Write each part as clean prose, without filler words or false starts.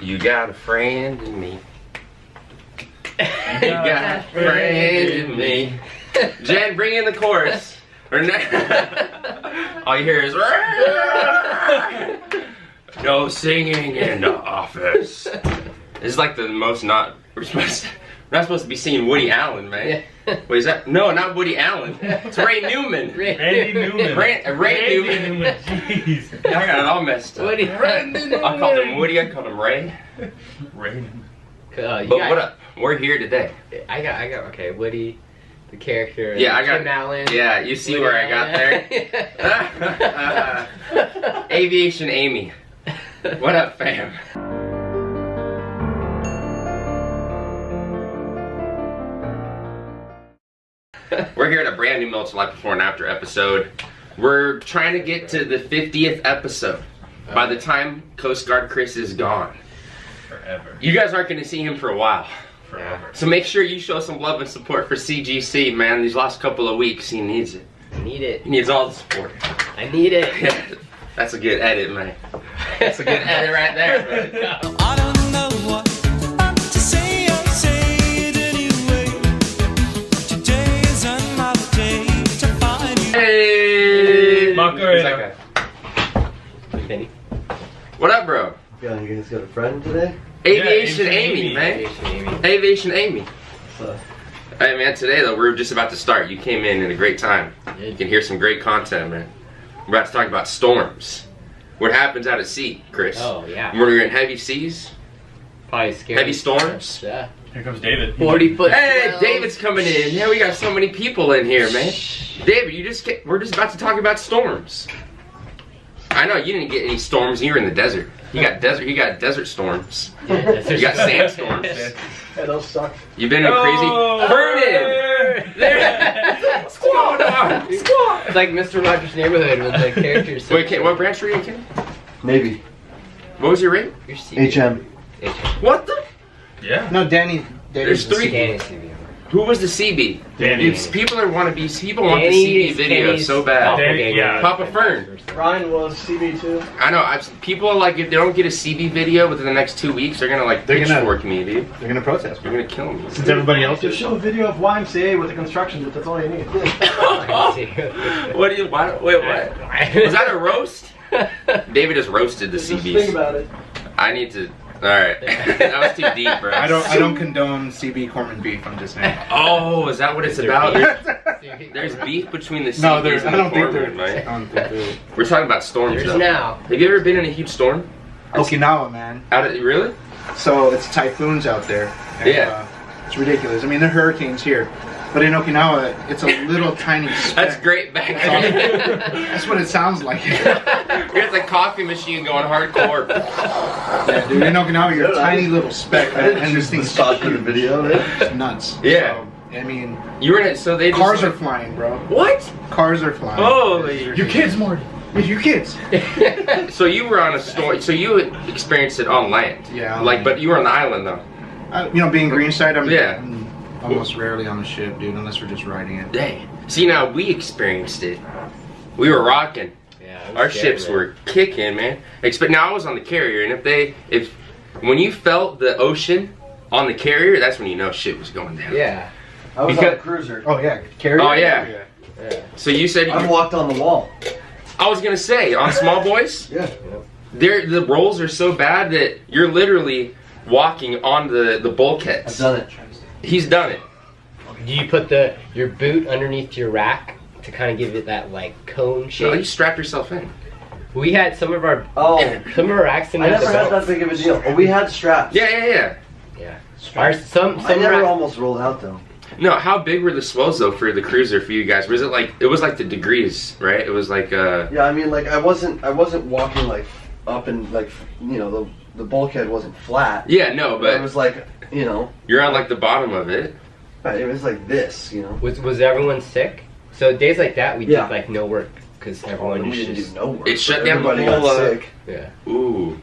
You got a friend in me. You got a friend in me. Jen, bring in the chorus. Or all you hear is no singing in the office. This is like the most not. We're not supposed to be singing Woody Allen, man. Yeah. Wait, is that? No, not Woody Allen. It's Ray Newman. Randy Newman. Ray Newman. Jeez. I got it all messed up. Woody. I called him Woody. I called him Ray. Ray Newman. But what up? We're here today. I got. Okay, Woody, the character. Yeah, I got Tim Allen. Yeah, you see Woody where I got there? Aviation Amy. What up, fam? We're here at a brand new Milton Life Before and After episode. We're trying to get to the 50th episode. By the time Coast Guard Chris is gone. Forever. You guys aren't going to see him for a while. Forever. So make sure you show some love and support for CGC, man. These last couple of weeks, he needs it. I need it. He needs all the support. I need it. That's a good edit, man. That's a good edit right there. I don't know what to say, I'll say it anyway. Today is another day to find you. Hey! Macarena. Benny. What up, bro? Yeah, you guys got a friend today? Aviation Yeah, Amy, man. Aviation Amy. Aviation Amy. So, Hey, man, today, though, we're just about to start. You came in a great time. Yeah. You can hear some great content, man. We're about to talk about storms. What happens out at sea, Chris? Oh yeah. When we're in heavy seas, Probably scary. heavy storms. Yeah. Here comes David. 40-foot. Hey, swells. David's coming in. Yeah, we got so many people in here, man. David, we're just about to talk about storms. I know you didn't get any storms. You were in the desert. You got desert storms. Yeah, that's You got sandstorms. yeah, those suck. You've been in a crazy. Vernon! What's going on? It's like Mr. Rogers' Neighborhood with the characters. Wait, what branch were you in, Kenny? Maybe. What was your rate? You're CB. HM. What the? Yeah. No, Danny. There's three. Danny's CB. Who was the CB? Danny. Dude, people want the CB video so bad. Danny, yeah. Papa Fern. Ryan was CB too. I know. People like if they don't get a CB video within the next 2 weeks, they're gonna like pitchfork me, dude. They're gonna protest. They're gonna kill me. Since everybody else Just show a video of YMCA with the construction, that's all you need. What do you? Why? Wait, what? Was that a roast? David just roasted the Just think CBs. about it. I need to. All right, that was too deep, bro. I don't condone CB corned beef. I'm just saying. Oh, is that what it's about? There's beef between the CBs No, there's. and I don't the think cornbread, there's. man. I don't think there's. We're talking about storms, There's though. now. Have you ever been in a huge storm? Okinawa, man. Really? So it's typhoons out there. And, Yeah. it's ridiculous. I mean, there are hurricanes here, but in Okinawa, it's a little tiny speck. That's great back then. That's what it sounds like. You're at the coffee machine going hardcore. Yeah, dude. In Okinawa, you're a tiny little speck, and this thing's Stop for the video. It's nuts. Yeah. So, I mean, You were in it, so they just cars are flying, bro. What? Cars are flying. Holy. Your kids, Morty. Your kids. So you were on a storm. So you experienced it on land. Yeah, on Like, land. but you were on the island though. Being Greenside, I'm Yeah. almost rarely on the ship, dude, unless we're just riding it. Dang. See, now we experienced it. We were rocking. Yeah, it was Our scary, ships man. were kicking, man. Now I was on the carrier, and when you felt the ocean on the carrier, that's when you know shit was going down. Yeah. I was Because- on a cruiser. Oh yeah, carrier. Oh yeah. Yeah. So you said I walked on the wall. I was gonna say on small boys, Yeah. the rolls are so bad that you're literally walking on the bulkheads. I've done it. He's done it. Do you put your boot underneath your rack to kind of give it that like cone No, shape? you strap yourself in. We had some of our Oh, racks in I the never had that belts. big of a deal. Oh, we had straps. Yeah. Yeah. Some I never rack- almost rolled out though. No, how big were the swells though for the cruiser for you guys? Was it like the degrees, right? It was like Yeah, I mean, like I wasn't walking like up and like the bulkhead wasn't flat. yeah, no, It but was like you're on like the bottom of it. it was like this. Was everyone sick? So days like that we Yeah. did like no work because everyone we was didn't just do no work. It shut but down the everybody whole, got sick. yeah. Ooh.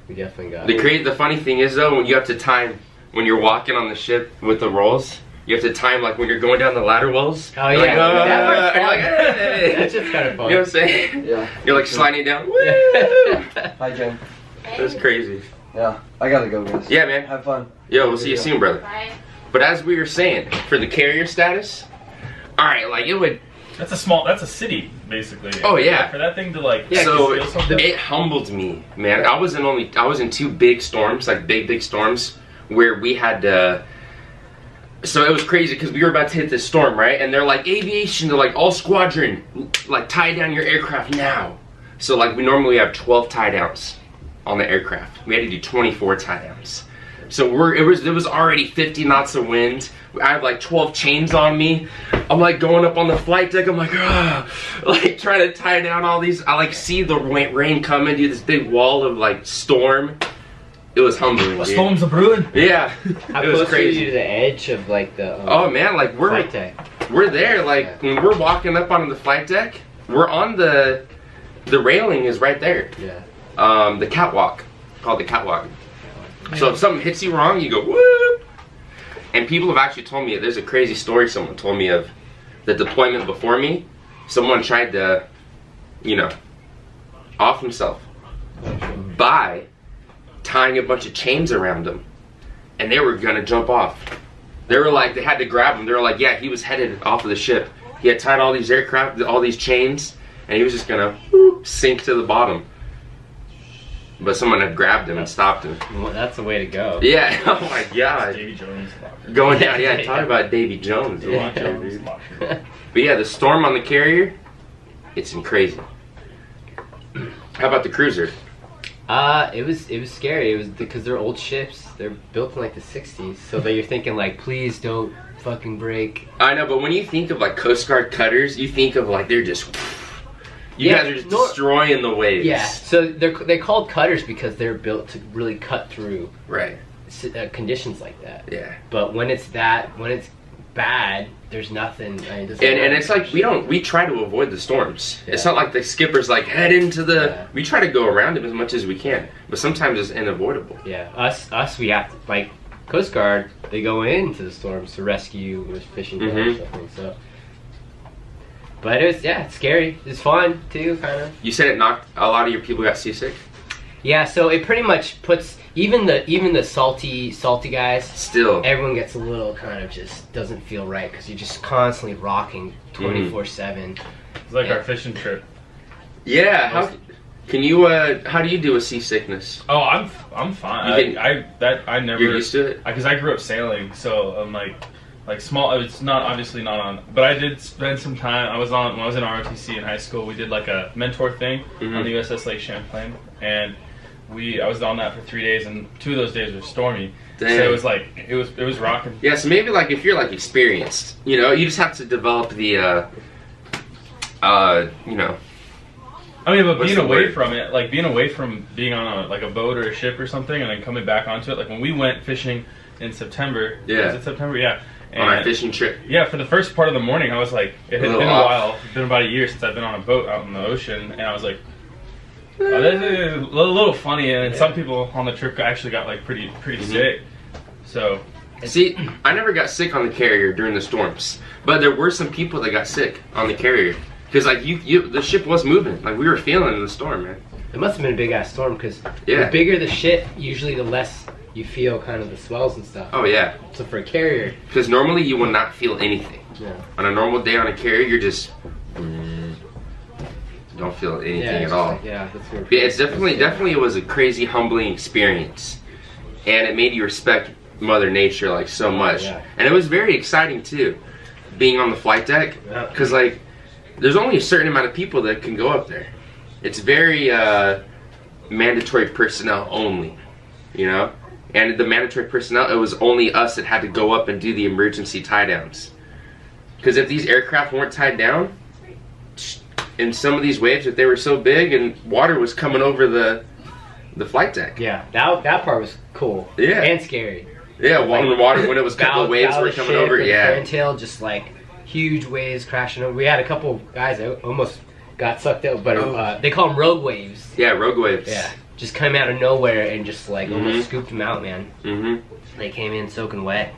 We definitely got. The funny thing is though, when you have to time when you're walking on the ship with the rolls, you have to time like when you're going down the ladder wells. Oh You're yeah, like, that was you're like, fun. hey. That's just kind of fun. You know what I'm saying? Yeah. You're like sliding down. Woo! Yeah. Hi, Jen. That's crazy. Yeah, I gotta go, guys. Yeah, man. Have fun. Yo, we'll see you soon, brother. Bye. But as we were saying, for the carrier status, all right, like it would. That's a small. That's a city, basically. Oh, yeah. For that thing to like. Yeah, so feel something. it humbled me, man. I was in 2 big storms, like big storms, where we had to. So it was crazy because we were about to hit this storm, right? And they're like, aviation, they're like, all squadron, like tie down your aircraft now. So like we normally have 12 tie downs on the aircraft. We had to do 24 tie downs. So it was already 50 knots of wind. I have like 12 chains on me. I'm like going up on the flight deck. I'm like, like trying to tie down all these. I like see the rain coming, dude. This big wall of like storm. It was humbling. Dude. Storms are brewing. Yeah, How it was close crazy. are you to the edge of like the? Oh man, like flight deck? we're there. Like when we're walking up on the flight deck, we're on the railing is right there. Yeah. The catwalk, called the catwalk. So if something hits you wrong, you go whoop. And people have actually told me, there's a crazy story someone told me of the deployment before me. Someone tried to, you know, off himself by tying a bunch of chains around him, and they were gonna jump off. They were like, they had to grab him. They were like, yeah, he was headed off of the ship. He had tied all these aircraft, all these chains, and he was just gonna whoop, sink to the bottom. But someone had grabbed him and stopped him. Well, that's the way to go. Yeah, oh my god. Davy Jones. Going down, yeah, talk about Davy Jones. Yeah. Dude. But yeah, the storm on the carrier, it's crazy. How about the cruiser? It was scary. It was because they're old ships. They're built in like the 60s. So that you're thinking like, please don't fucking break. I know, but when you think of like Coast Guard cutters, you think of like they're just. You Yeah, guys are just destroying the waves. Yeah. So they're called cutters because they're built to really cut through Right. conditions like that. Yeah. But when it's bad, there's nothing. I mean, it doesn't And matter. it's like we try to avoid the storms. Yeah. It's not like the skipper's like head into the. Yeah. We try to go around them as much as we can, but sometimes it's unavoidable. Yeah, us, we have to, like, Coast Guard, they go into the storms to rescue with fishing boats Mhm. or something, so. But it was, yeah, it's scary. It's fun, too, kind of. You said it knocked a lot of your people got seasick. Yeah, so it pretty much puts, even the salty guys, Still. everyone gets a little kind of just doesn't feel right, because you're just constantly rocking 24/7. It's like our fishing trip. Yeah. How can you? How do you do with seasickness? Oh, I'm fine. You I never. You're used to it. Because I grew up sailing, so I'm like small. It's not obviously not on, but I did spend some time. When I was in ROTC in high school. We did like a mentor thing on the USS Lake Champlain, and I was on that for 3 days, and 2 of those days were stormy. Damn. So it was like it was rocking. Yeah, so maybe like if you're like experienced, you know, you just have to develop the, you know. I mean, but What's being the away word? from it, like being away from being on a boat or a ship or something, and then coming back onto it. Like when we went fishing in September. Yeah. Was it September? Yeah. On our And- fishing trip. Yeah, for the first part of the morning, I was like, it had A little been a off. while. It's been about a year since I've been on a boat out in the ocean, and I was like, oh, this is a little funny. And then some people on the trip actually got like pretty sick. So See, I never got sick on the carrier during the storms, but there were some people that got sick on the carrier because like the ship was moving, like we were feeling the storm, man. It must have been a big ass storm, because Yeah. the bigger the ship, usually the less you feel kind of the swells and stuff. Oh yeah, So for a carrier, because normally you will not feel anything. yeah. On a normal day on a carrier, you're just don't feel anything Yeah, at it's all. just like, yeah, that's weird. Yeah, it's definitely it was a crazy humbling experience, and it made you respect Mother Nature like so much. yeah. And it was very exciting too, being on the flight deck, Yeah. because like there's only a certain amount of people that can go up there. It's very mandatory personnel only, you know. And the mandatory personnel, it was only us that had to go up and do the emergency tie downs. Because if these aircraft weren't tied down, in some of these waves, if they were so big and water was coming over the flight deck. Yeah, that part was cool. Yeah. And scary. Yeah, when the water, when it was the waves were coming over, yeah. Fantail, just like huge waves crashing over. We had a couple guys that almost got sucked out, but they call them rogue waves. Yeah, rogue waves. Yeah, just come out of nowhere and just like Mhm. almost scooped them out, man. Mhm. They came in soaking wet.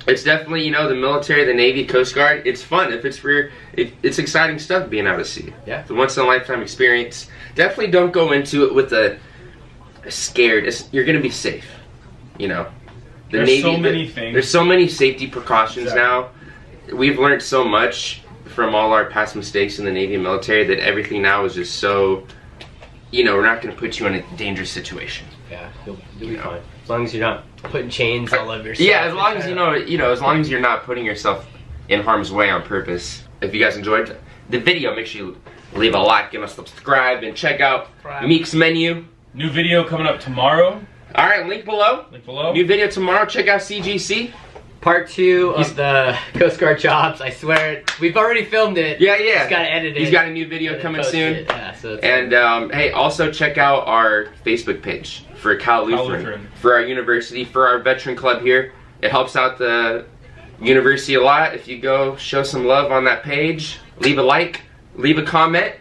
It's definitely, you know, the military, the Navy, Coast Guard. It's fun if it's for it's exciting stuff being out at sea. Yeah. It's a once in a lifetime experience. Definitely don't go into it with a scared. You're gonna be safe. You know, There's so many things. There's so many safety precautions now. We've learned so much from all our past mistakes in the Navy and military that everything now is just so. You know, we're not gonna put you in a dangerous situation. Yeah, you'll be fine. As long as you're not putting chains all over yourself. Yeah, as long as as long as you're not putting yourself in harm's way on purpose. If you guys enjoyed the video, make sure you leave a like and a subscribe and check out Meek's menu. New video coming up tomorrow. All right, link below. Link below. New video tomorrow. Check out CGC. Part 2 of the Coast Guard jobs. I swear, we've already filmed it. Yeah. Just gotta edit it. He's got a new video coming soon. Yeah, so and hey, also check out our Facebook page for Cal Lutheran, for our university, for our veteran club here. It helps out the university a lot if you go show some love on that page. Leave a like, leave a comment,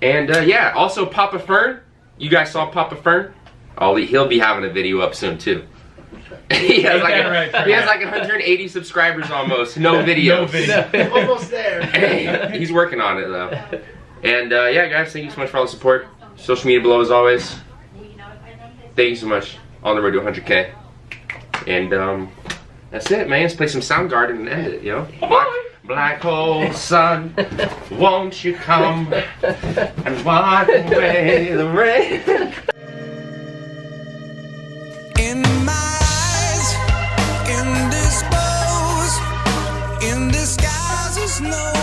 and yeah. Also, Papa Fern. You guys saw Papa Fern? He'll be having a video up soon too. he has like 180 subscribers almost. No videos. No video. Almost there. Hey, he's working on it though. And yeah, guys, thank you so much for all the support. Social media below as always. Thank you so much. On the road to 100K. And that's it, man. Let's play some Soundgarden and end it, yo. Black hole sun, won't you come and wipe away the rain? In my eyes, indisposed, in disguise, no